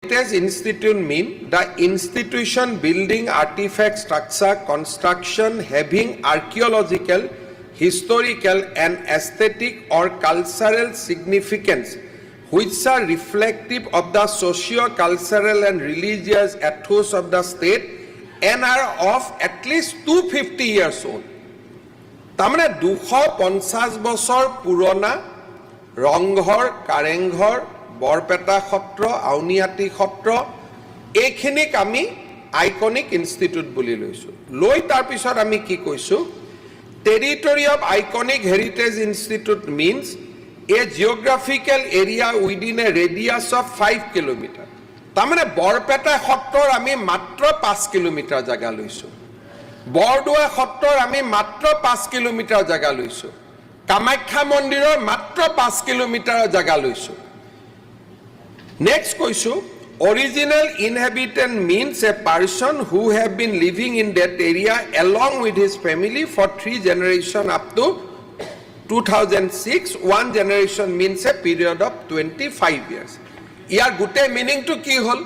Heritage Institute mean the institution building artifact structure construction having archaeological, historical and aesthetic or cultural significance which are reflective of the socio-cultural and religious ethos of the state and are of at least 250 years old. তাৰমানে 250 বছৰ পুৰণা ৰংঘৰ, কাৰেংঘৰ, বৰপেটা সত্ৰ, আউনিআটি সত্ৰ এইখিনিক আমি iconic institute বুলি লৈছোঁ। লৈ তাৰ পিছত আমি কি কৈছোঁ? Territory of iconic heritage institute means a geographical area within a radius of 5 kilometer. তাৰমানে বৰপেটা সত্ৰৰ আমি মাত্ৰ 5 কিলোমিটাৰ জাগা লৈছোঁ। বৰদোৱা সত্ৰৰ আমি মাত্ৰ 5 কিলোমিটাৰ জাগা লৈছোঁ। কামাখ্যা মন্দিৰৰ মাত্ৰ 5 কিলোমিটাৰ জাগা লৈছোঁ। নেক্সট কৈছোঁ, original inhabitant means a person who have been living in that area along with his family for 3 generations up to 2006. 1 generation means a period of 25 years. ইয়াৰ গোটেই মিনিংটো কি হ'ল?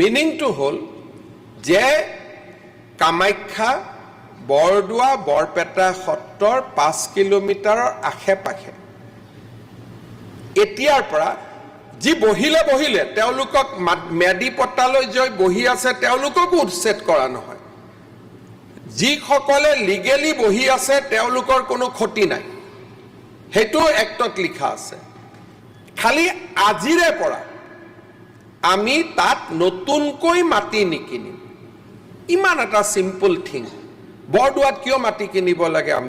মিনিংটো হ'ল যে কামাখ্যা, বৰদোৱা, বৰপেটা সত্ৰৰ 5 কিলোমিটাৰৰ আশে পাশে এতিয়াৰ পৰা যি বহিলে তেওঁলোকক মেডি পট্টালৈ জয় বহি আছে তেওঁলোককো উচ্ছেদ কৰা নহয়। যিসকলে লিগেলি বহি আছে তেওঁলোকৰ কোনো ক্ষতি নাই, সেইটো এক্টত লিখা আছে। খালি আজিৰে পৰা আমি তাত নতুনকৈ মাটি নিকিনিম। ইমান এটা চিম্পল থিং। বৰদোৱাত কিয় মাটি কিনিব লাগে?